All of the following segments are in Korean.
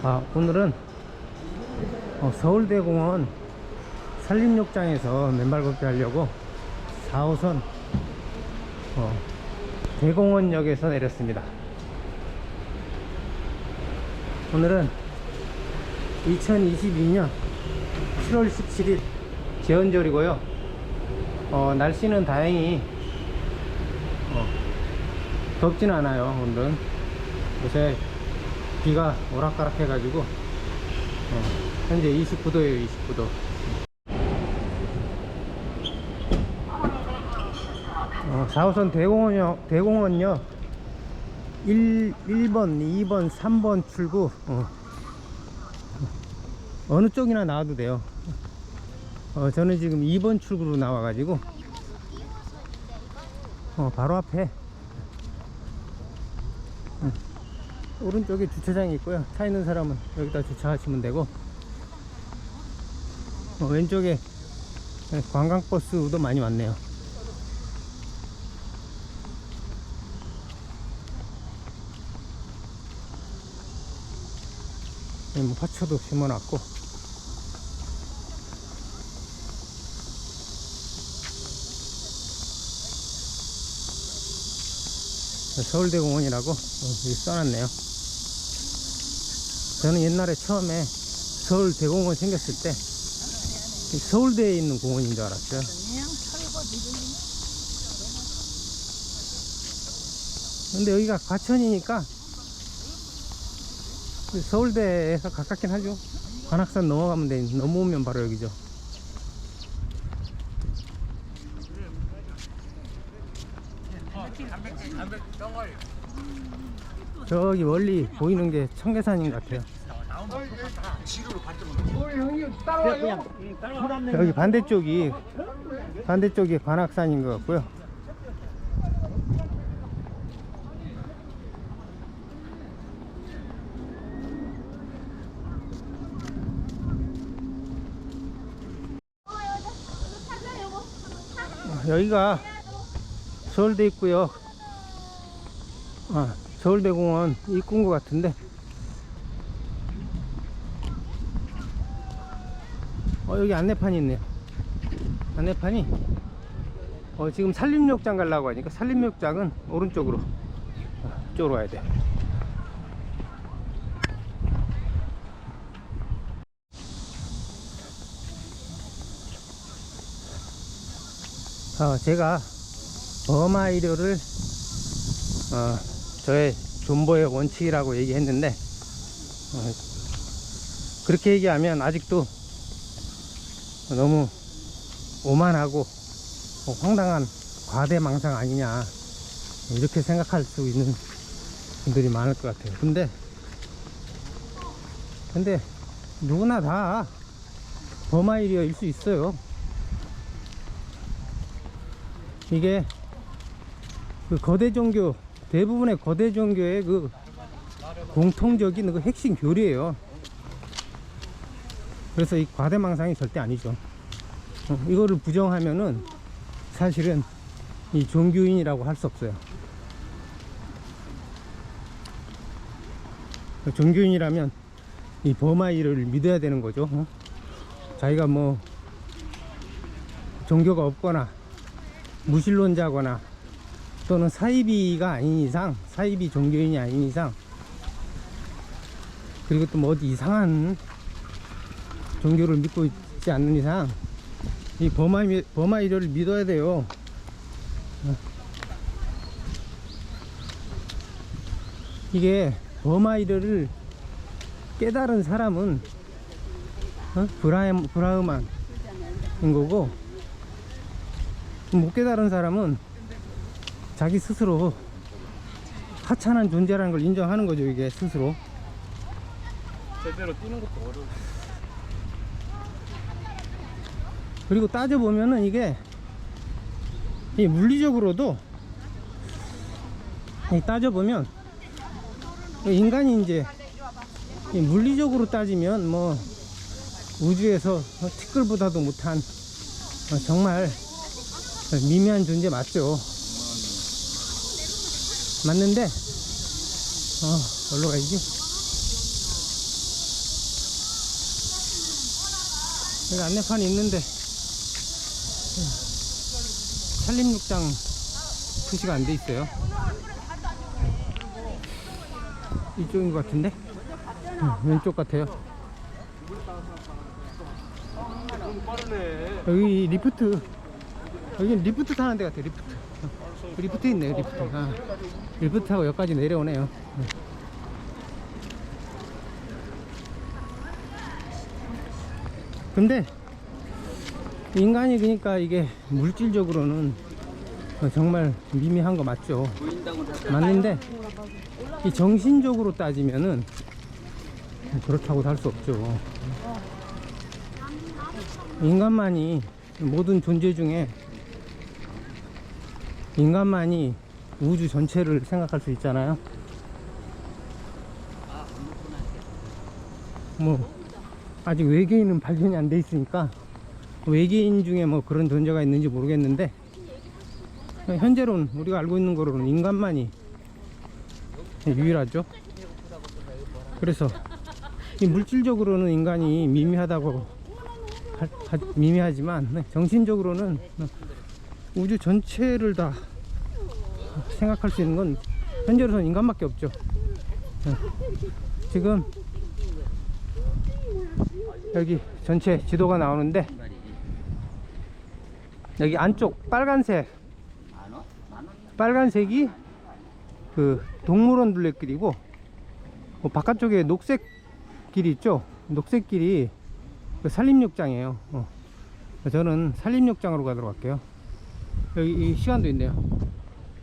오늘은 서울대공원 산림욕장에서 맨발 걷기 하려고 4호선 대공원역에서 내렸습니다. 오늘은 2022년 7월 17일 제헌절이고요. 날씨는 다행히 덥진 않아요. 오늘은 요새 비가 오락가락 해가지고 현재 29도예요. 29도. 4호선 대공원역 1번, 2번, 3번 출구 어느 쪽이나 나와도 돼요. 저는 지금 2번 출구로 나와가지고 바로 앞에 오른쪽에 주차장이 있고요. 차 있는 사람은 여기다 주차하시면 되고, 왼쪽에 관광버스도 많이 왔네요. 뭐 파초도 심어놨고, 서울대공원이라고 여기 써놨네요. 저는 옛날에 처음에 서울대공원 생겼을 때 서울대에 있는 공원인 줄 알았어요. 근데 여기가 과천이니까 서울대에서 가깝긴 하죠. 관악산 넘어가면 돼. 넘어오면 바로 여기죠. 저기 멀리 보이는 게 청계산인 것 같아요. 여기 반대쪽이 관악산인 것 같고요. 여기가 서울대 있고요. 서울대공원 입구인 것 같은데, 여기 안내판이 있네요. 안내판이 지금 산림욕장 가려고 하니까 산림욕장은 오른쪽으로 이쪽으로 와야 돼요. 제가 버마이료를 저의 존버의 원칙이라고 얘기했는데, 그렇게 얘기하면 아직도 너무 오만하고 황당한 과대망상 아니냐, 이렇게 생각할 수 있는 분들이 많을 것 같아요. 근데 누구나 다 버마이리어일 수 있어요. 이게 그 거대 종교, 대부분의 거대 종교의 그 공통적인 그 핵심 교리예요. 그래서 이 과대망상이 절대 아니죠. 이거를 부정하면은 사실은 이 종교인이라고 할 수 없어요. 종교인이라면 이 버마이를 믿어야 되는 거죠. 자기가 뭐 종교가 없거나 무신론자거나 또는 사이비가 아닌 이상, 사이비 종교인이 아닌 이상, 그리고 또 뭐 어디 이상한 종교를 믿고 있지 않는 이상 이 버마이를 믿어야 돼요. 이게 버마이를 깨달은 사람은 브라흐만인 거고, 못 깨달은 사람은 자기 스스로 하찮은 존재라는 걸 인정하는 거죠. 이게 스스로 제대로 뛰는 것도 어려워. 그리고 따져보면은 이게 물리적으로도 따져보면 인간이 이제 물리적으로 따지면 뭐 우주에서 티끌보다도 못한 정말 미미한 존재 맞죠. 맞는데 어디로 가야지? 여기 안내판이 있는데 산림욕장 표시가 안 돼 있어요. 이쪽인 것 같은데? 왼쪽 같아요. 여기 리프트, 여기 리프트 타는 데 같아요. 리프트. 리프트 있네요. 리프트. 아, 리프트 타고 여기까지 내려오네요. 근데 인간이 그러니까 이게 물질적으로는 정말 미미한 거 맞죠. 맞는데 이 정신적으로 따지면은 그렇다고도 할 수 없죠. 인간만이 모든 존재 중에 인간만이 우주 전체를 생각할 수 있잖아요. 뭐 아직 외계인은 발견이 안 돼 있으니까 외계인 중에 뭐 그런 존재가 있는지 모르겠는데, 현재로는 우리가 알고 있는 거로는 인간만이 유일하죠. 그래서 이 물질적으로는 인간이 미미하다고 미미하지만 정신적으로는 우주 전체를 다 생각할 수 있는 건 현재로서는 인간밖에 없죠. 지금 여기 전체 지도가 나오는데, 여기 안쪽 빨간색이 그 동물원 둘레길이고, 바깥쪽에 녹색 길이 있죠. 녹색 길이 그 산림욕장이에요. 저는 산림욕장으로 가도록 할게요. 여기 이 시간도 있네요.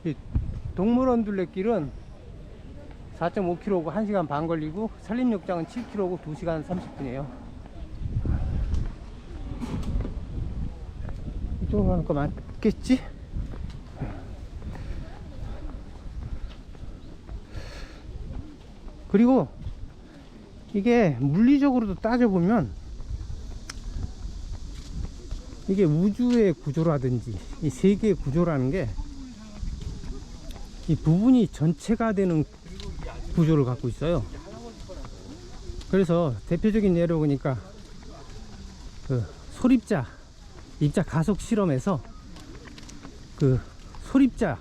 이 동물원 둘레길은 4.5km고 1시간 반 걸리고, 산림욕장은 7km고 2시간 30분이에요. 이쪽으로 가는 거 맞겠지? 그리고 이게 물리적으로도 따져보면 이게 우주의 구조라든지 이 세계의 구조라는 게 이 부분이 전체가 되는 구조를 갖고 있어요. 그래서 대표적인 예로 보니까 그 소립자 입자 가속 실험에서 그 소립자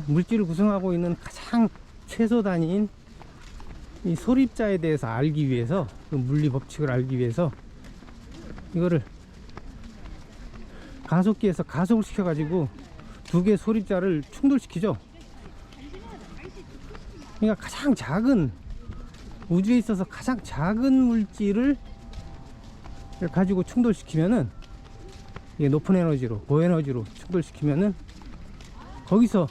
물질을 구성하고 있는 가장 최소 단위인 이 소립자에 대해서 알기 위해서, 그 물리 법칙을 알기 위해서 이거를 가속기에서 가속을 시켜 가지고 두 개의 소립자를 충돌시키죠. 그러니까 가장 작은, 우주에 있어서 가장 작은 물질을 가지고 충돌시키면은, 이게 높은 에너지로, 고에너지로 충돌시키면은 거기서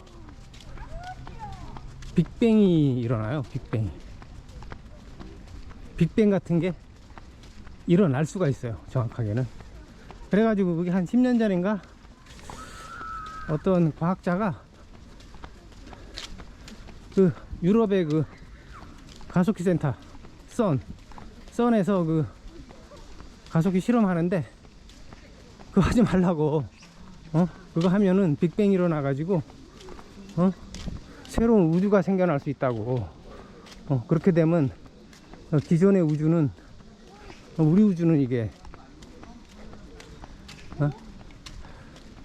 빅뱅이 일어나요. 빅뱅 같은 게 일어날 수가 있어요. 정확하게는. 그래가지고 그게 한 10년 전인가 어떤 과학자가 그 유럽의 그 가속기 센터 선에서 그 가속기 실험하는데, 그거 하지 말라고, 그거 하면은 빅뱅이 일어나가지고 새로운 우주가 생겨날 수 있다고. 그렇게 되면 기존의 우주는, 우리 우주는 이게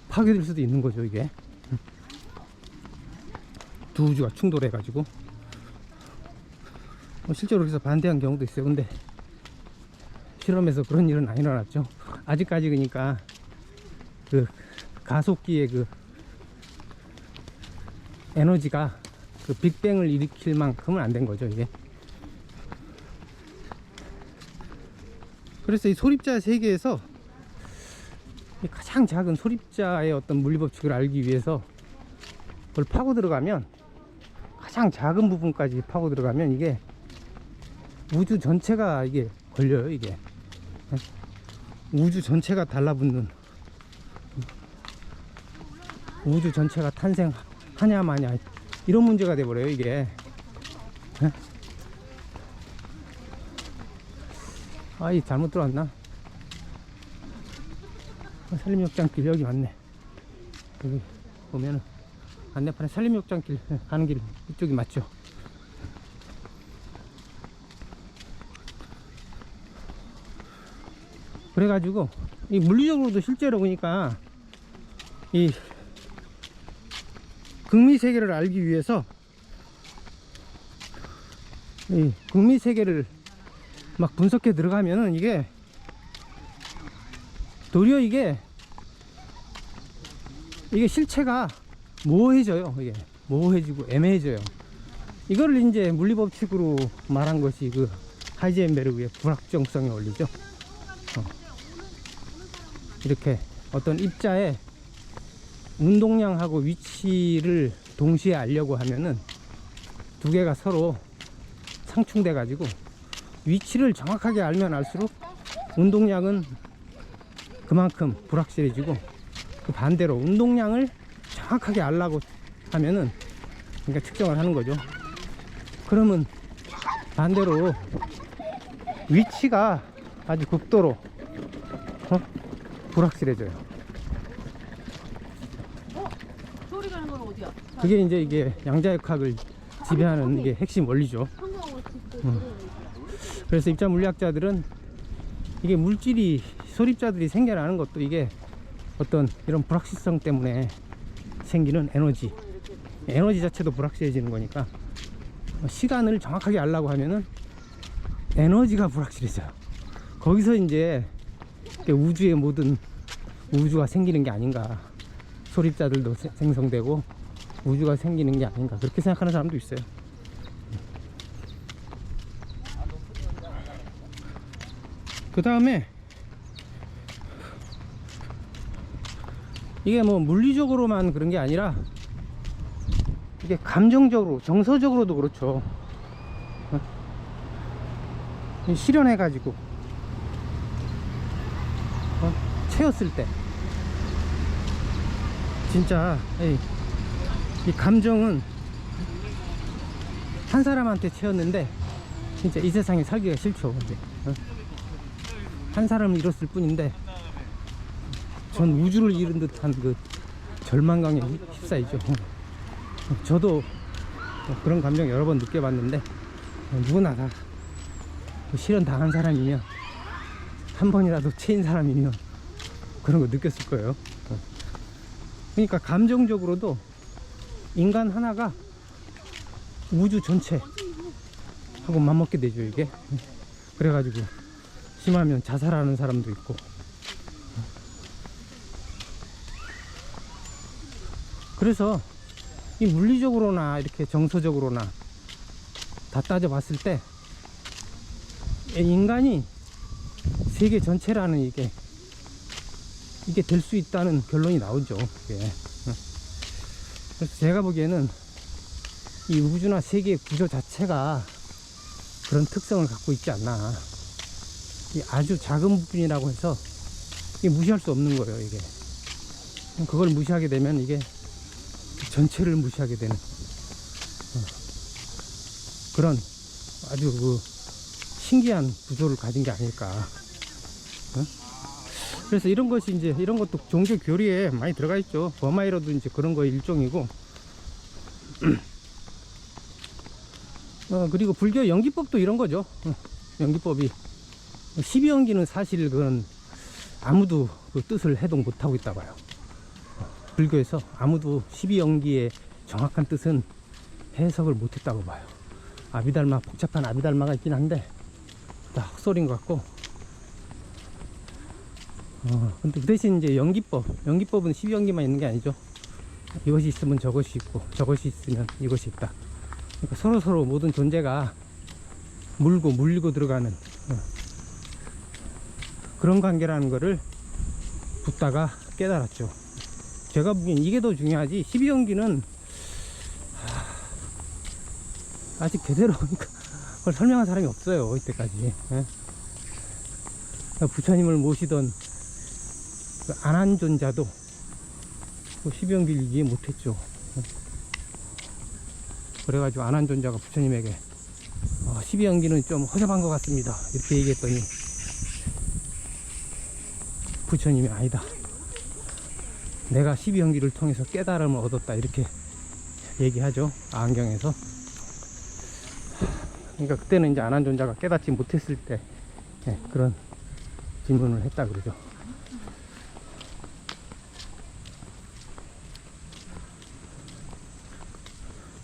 파괴될 수도 있는 거죠. 이게 두 우주가 충돌해 가지고 실제로 그래서 반대한 경우도 있어요. 근데 실험에서 그런 일은 안 일어났죠. 아직까지. 그러니까 그 가속기의 그 에너지가 그 빅뱅을 일으킬 만큼은 안 된 거죠, 이게. 그래서 이 소립자 세계에서 이 가장 작은 소립자의 어떤 물리법칙을 알기 위해서 그걸 파고 들어가면, 가장 작은 부분까지 파고 들어가면 이게 우주 전체가 이게 걸려요. 이게 우주 전체가 달라붙는, 우주 전체가 탄생하냐 마냐 이런 문제가 돼버려요. 이게 아이 잘못 들어왔나? 산림욕장길 여기 맞네. 여기 보면은 안내판에 산림욕장길 가는 길 이쪽이 맞죠? 그래가지고 이 물리적으로도 실제로 보니까 이 극미 세계를 알기 위해서 이 극미 세계를 막 분석해 들어가면은 이게 도리어 이게 실체가 모호해져요. 이게 모호해지고 애매해져요. 이거를 이제 물리법칙으로 말한 것이 그 하이젠베르그의 불확정성의 원리죠. 이렇게 어떤 입자의 운동량하고 위치를 동시에 알려고 하면은 두 개가 서로 상충돼 가지고 위치를 정확하게 알면 알수록 운동량은 그만큼 불확실해지고, 그 반대로 운동량을 정확하게 알라고 하면은 그러니까 측정을 하는 거죠. 그러면 반대로 위치가 아주 극도로 불확실해져요. 저리 가는 건 어디야? 그게 이제 이게 양자역학을 지배하는 이게 핵심 원리죠. 그래서 입자 물리학자들은 이게 물질이 소립자들이 생겨나는 것도 이게 어떤 이런 불확실성 때문에 생기는 에너지 자체도 불확실해지는 거니까, 시간을 정확하게 알려고 하면은 에너지가 불확실해져요. 거기서 이제 우주의 모든 우주가 생기는 게 아닌가, 소립자들도 생성되고 우주가 생기는 게 아닌가, 그렇게 생각하는 사람도 있어요. 그 다음에 이게 뭐 물리적으로만 그런 게 아니라 이게 감정적으로, 정서적으로도 그렇죠. 실현해 가지고 채웠을 때 진짜 이 감정은 한 사람한테 채웠는데 진짜 이 세상에 살기가 싫죠. 이제 한 사람을 잃었을 뿐인데 전 우주를 잃은 듯한 그 절망감에 휩싸이죠. 저도 그런 감정 여러 번 느껴봤는데, 누구나 다 실현 당한 사람이면, 한 번이라도 채인 사람이면 그런 거 느꼈을 거예요. 그러니까 감정적으로도 인간 하나가 우주 전체하고 맞먹게 되죠, 이게. 그래가지고 심하면 자살하는 사람도 있고. 그래서 이 물리적으로나 이렇게 정서적으로나 다 따져봤을 때 인간이 세계 전체라는 이게 될 수 있다는 결론이 나오죠. 이게. 그래서 제가 보기에는 이 우주나 세계의 구조 자체가 그런 특성을 갖고 있지 않나. 이 아주 작은 부분이라고 해서 이게 무시할 수 없는 거예요. 이게 그걸 무시하게 되면 이게 전체를 무시하게 되는 그런 아주 그 신기한 구조를 가진 게 아닐까. 그래서 이런 것이 이제, 이런 것도 종교 교리에 많이 들어가 있죠. 버마이로도 이제 그런 거 일종이고, 그리고 불교 연기법도 이런 거죠. 연기법이 12연기는 사실 그건 아무도 그 뜻을 해동 못하고 있다 봐요. 불교에서 아무도 12연기의 정확한 뜻은 해석을 못했다고 봐요. 아비달마, 복잡한 아비달마가 있긴 한데 다 헛소리인 것 같고, 근데 그 대신 이제 연기법은 12연기만 있는 게 아니죠. 이것이 있으면 저것이 있고, 저것이 있으면 이것이 있다. 그러니까 서로 모든 존재가 물리고 들어가는 그런 관계라는 거를 붓다가 깨달았죠. 제가 보기엔 이게 더 중요하지, 12연기는 아직 제대로 그걸 설명한 사람이 없어요, 이때까지. 부처님을 모시던 그 안한존자도 그 12연기를 이해 못했죠. 그래가지고 안한존자가 부처님에게 12연기는 좀 허접한 것 같습니다, 이렇게 얘기했더니 부처님이 아니다, 내가 12연기를 통해서 깨달음을 얻었다, 이렇게 얘기하죠, 안경에서. 그러니까 그때는 이제 안한존자가 깨닫지 못했을 때 그런 질문을 했다 그러죠.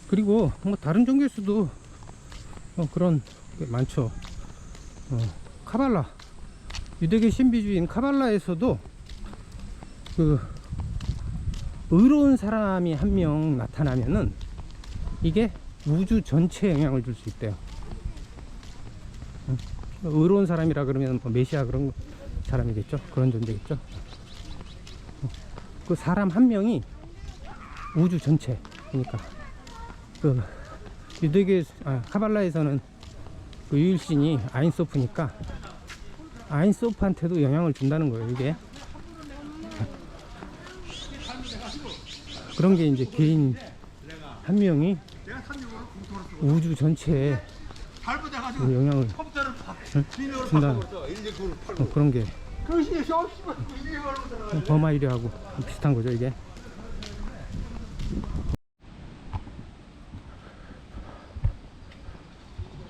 그리고 뭐 다른 종교일 수도 그런 게 많죠. 카발라, 유대교 신비주의인 카발라에서도 그 의로운 사람이 한 명 나타나면은 이게 우주 전체에 영향을 줄 수 있대요. 의로운 사람이라 그러면 뭐 메시아 그런 사람이겠죠. 그런 존재겠죠. 그 사람 한 명이 우주 전체, 그러니까 그 유대교 카발라에서는 그 유일신이 아인소프니까 아인소프한테도 영향을 준다는 거예요. 이게 그런 게 이제 개인 한 명이 우주 전체에 그 영향을 준다. 그런 게 버마이려하고 비슷한 거죠, 이게.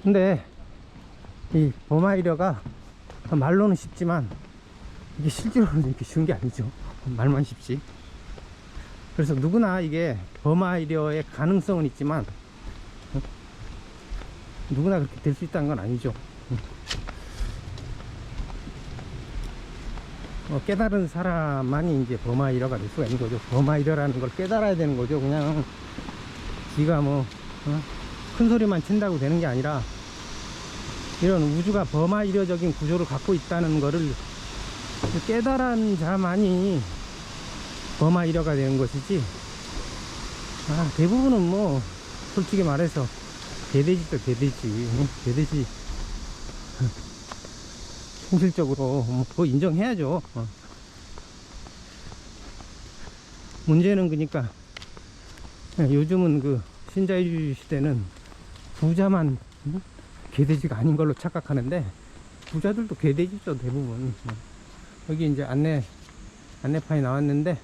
근데 이 버마이려가 말로는 쉽지만 이게 실제로는 이렇게 쉬운 게 아니죠. 말만 쉽지. 그래서 누구나 이게 버마이려의 가능성은 있지만 누구나 그렇게 될 수 있다는 건 아니죠. 깨달은 사람만이 이제 버마이려가 될 수가 있는 거죠. 버마이려라는 걸 깨달아야 되는 거죠. 그냥 지가 뭐 큰 소리만 친다고 되는 게 아니라 이런 우주가 버마이려적인 구조를 갖고 있다는 거를 깨달은 자만이 버마이려가 되는 것이지, 대부분은 뭐 솔직히 말해서 개돼지죠. 개돼지 현실적으로 그거 인정해야죠. 문제는 그러니까 요즘은 그 신자유주의 시대는 부자만 개돼지가 아닌 걸로 착각하는데 부자들도 개돼지죠, 대부분. 여기 이제 안내판이 나왔는데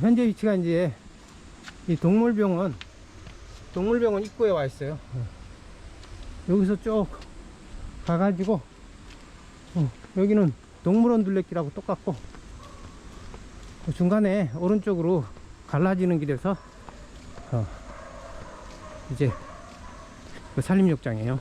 현재 위치가 이제 이 동물병원 입구에 와 있어요. 여기서 쭉 가가지고 여기는 동물원 둘레길하고 똑같고 중간에 오른쪽으로 갈라지는 길에서 이제 그 산림욕장이에요.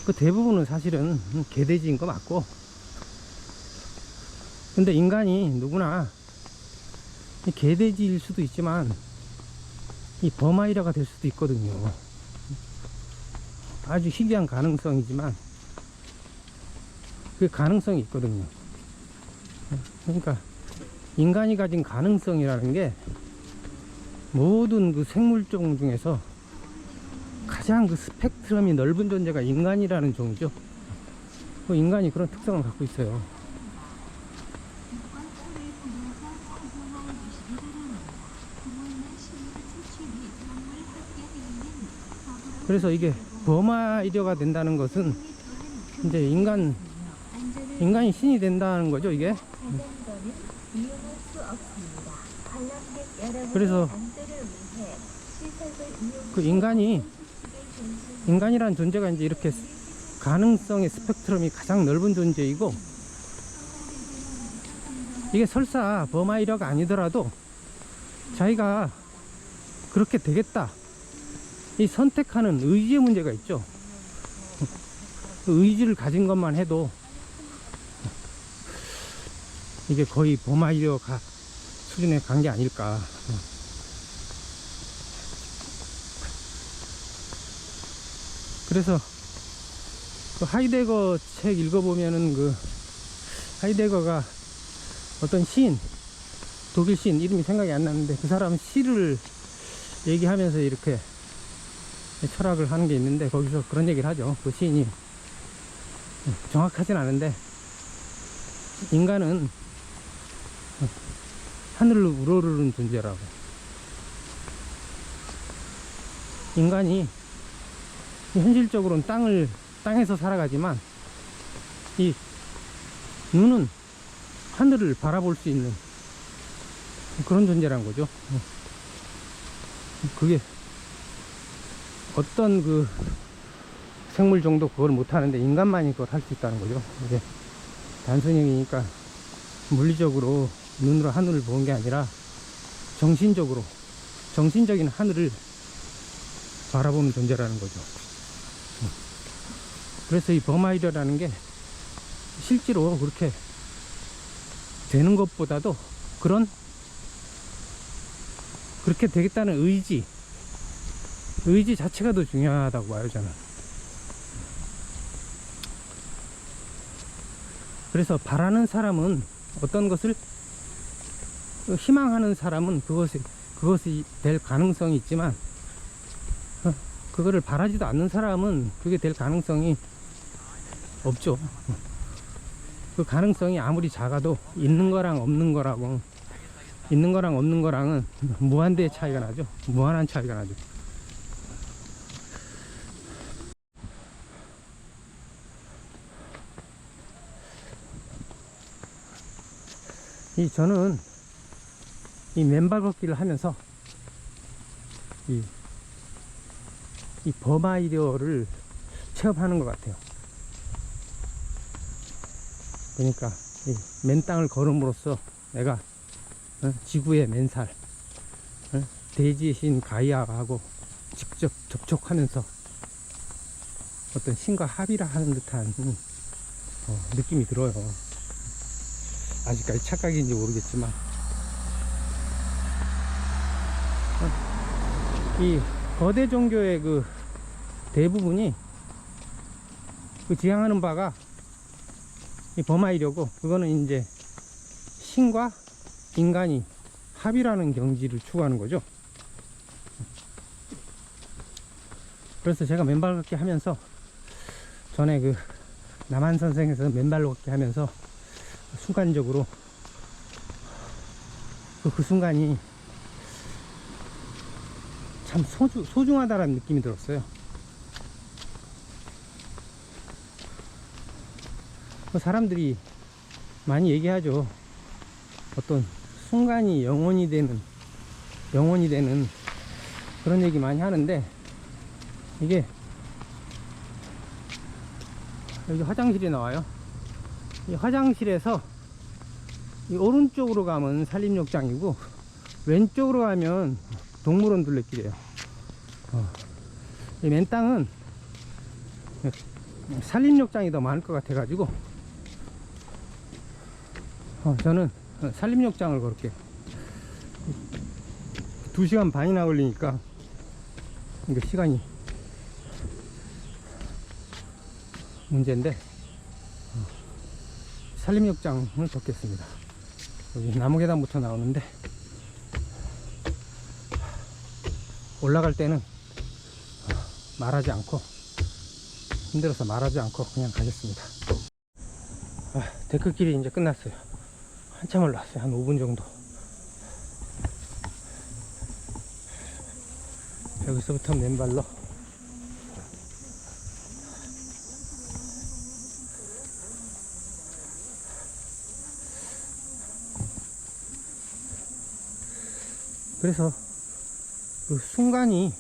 그 대부분은 사실은 개돼지인 거 맞고, 근데 인간이 누구나 이 개돼지일 수도 있지만 이 버마이려가 될 수도 있거든요. 아주 희귀한 가능성이지만 그 가능성이 있거든요. 그러니까 인간이 가진 가능성이라는 게 모든 그 생물종 중에서 가장 그 스펙트럼이 넓은 존재가 인간이라는 종이죠. 그 인간이 그런 특성을 갖고 있어요. 그래서 이게 버마이려가 된다는 것은 이제 인간이 신이 된다는 거죠, 이게. 그래서 그 인간이라는 존재가 이제 이렇게 가능성의 스펙트럼이 가장 넓은 존재이고, 이게 설사 버마이려가 아니더라도 자기가 그렇게 되겠다, 이 선택하는 의지의 문제가 있죠. 그 의지를 가진 것만 해도 이게 거의 버마이려 수준에 간 게 아닐까. 그래서 그 하이데거 책 읽어보면은 그 하이데거가 어떤 시인, 독일 시인 이름이 생각이 안 나는데 그 사람 시를 얘기하면서 이렇게 철학을 하는 게 있는데 거기서 그런 얘기를 하죠. 그 시인이 정확하진 않은데 인간은 하늘을 우러르는 존재라고. 인간이 현실적으로는 땅에서 살아가지만 이 눈은 하늘을 바라볼 수 있는 그런 존재란 거죠. 그게 어떤 그 생물 정도 그걸 못하는데 인간만이 그걸 할 수 있다는 거죠. 이게 단순히 그러니까 물리적으로 눈으로 하늘을 보는 게 아니라 정신적으로, 정신적인 하늘을 바라보는 존재라는 거죠. 그래서 이 버마이려라는 게 실제로 그렇게 되는 것보다도 그렇게 되겠다는 의지 자체가 더 중요하다고 봐요, 저는. 그래서 바라는 사람은, 어떤 것을 희망하는 사람은 그것이 될 가능성이 있지만, 그거를 바라지도 않는 사람은 그게 될 가능성이 없죠. 그 가능성이 아무리 작아도 있는 거랑 없는 거랑은 무한대의 차이가 나죠. 무한한 차이가 나죠. 저는 이 맨발 걷기를 하면서 이 버마이려를 체험하는 것 같아요. 그러니까 이 맨땅을 걸음으로써 내가 지구의 맨살, 대지의 신 가이아하고 직접 접촉하면서 어떤 신과 합의를 하는 듯한 느낌이 들어요. 아직까지 착각인지 모르겠지만, 이 거대 종교의 그 대부분이 그 지향하는 바가 이 버마이려고, 그거는 이제 신과 인간이 합의라는 경지를 추구하는 거죠. 그래서 제가 맨발 걷기 하면서, 전에 그 남한 선생에서 맨발 걷기 하면서 순간적으로 그 순간이 참 소중하다라는 느낌이 들었어요. 사람들이 많이 얘기하죠. 어떤 순간이 영원이 되는 그런 얘기 많이 하는데, 이게 여기 화장실이 나와요. 이 화장실에서 이 오른쪽으로 가면 산림욕장이고 왼쪽으로 가면 동물원 둘레길이에요. 이 맨땅은 산림욕장이 더 많을 것 같아 가지고 저는 산림욕장을 걸을게요. 2시간 반이나 걸리니까 이거 시간이 문제인데, 산림욕장을 걷겠습니다. 여기 나무 계단부터 나오는데, 올라갈 때는 말하지 않고, 힘들어서 말하지 않고 그냥 가겠습니다. 데크길이 이제 끝났어요. 한참 올라왔어요. 한 5분 정도. 여기서부터 맨발로 그래서 그 순간이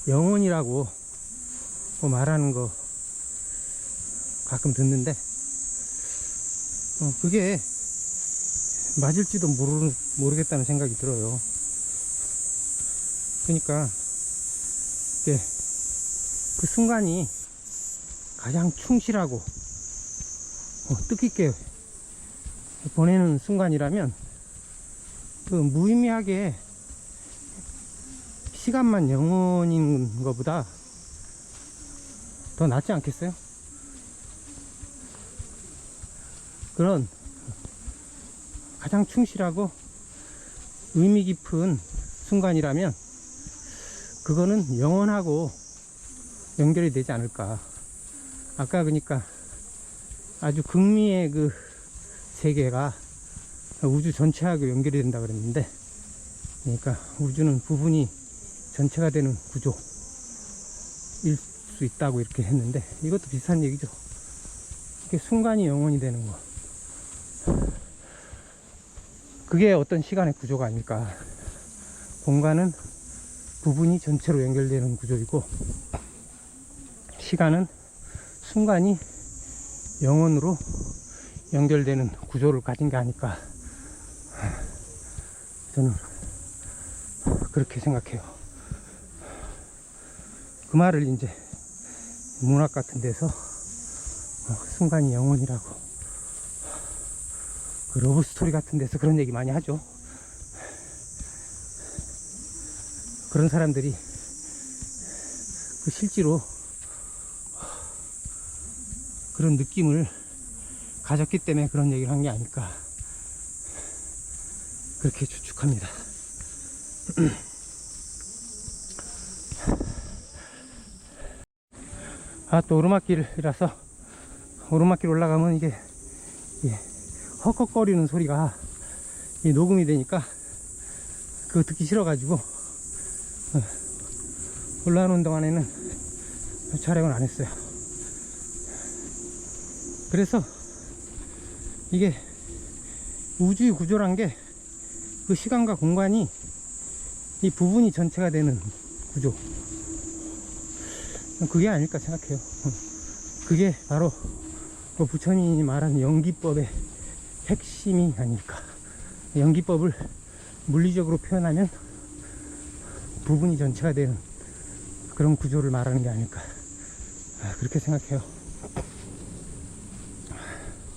영원이라고 말하는 거 가끔 듣는데, 그게 맞을지도 모르겠다는 생각이 들어요. 그러니까 이게 그 순간이 가장 충실하고 뜻깊게 보내는 순간이라면, 그 무의미하게 시간만 영원인 것보다 더 낫지 않겠어요? 그런 가장 충실하고 의미 깊은 순간이라면 그거는 영원하고 연결이 되지 않을까. 아까 그러니까 아주 극미의 그 세계가 우주 전체하고 연결이 된다 그랬는데, 그러니까 우주는 부분이 전체가 되는 구조일 수 있다고 이렇게 했는데, 이것도 비슷한 얘기죠. 이게 순간이 영원이 되는 거, 그게 어떤 시간의 구조가 아닐까. 공간은 부분이 전체로 연결되는 구조이고, 시간은 순간이 영원으로 연결되는 구조를 가진 게 아닐까, 저는 그렇게 생각해요. 그 말을 이제 문학 같은 데서 순간이 영원이라고, 그 러브 스토리 같은 데서 그런 얘기 많이 하죠. 그런 사람들이 그 실제로 그런 느낌을 가졌기 때문에 그런 얘기를 한 게 아닐까, 그렇게 추측합니다. 또 오르막길이라서, 오르막길 올라가면 이게 헉헉거리는 소리가 녹음이 되니까 그거 듣기 싫어가지고 올라오는 동안에는 촬영을 안 했어요. 그래서 이게 우주의 구조란 게 그 시간과 공간이 이 부분이 전체가 되는 구조, 그게 아닐까 생각해요. 그게 바로 부처님이 말한 연기법의 핵심이 아닐까. 연기법을 물리적으로 표현하면 부분이 전체가 되는 그런 구조를 말하는 게 아닐까, 그렇게 생각해요.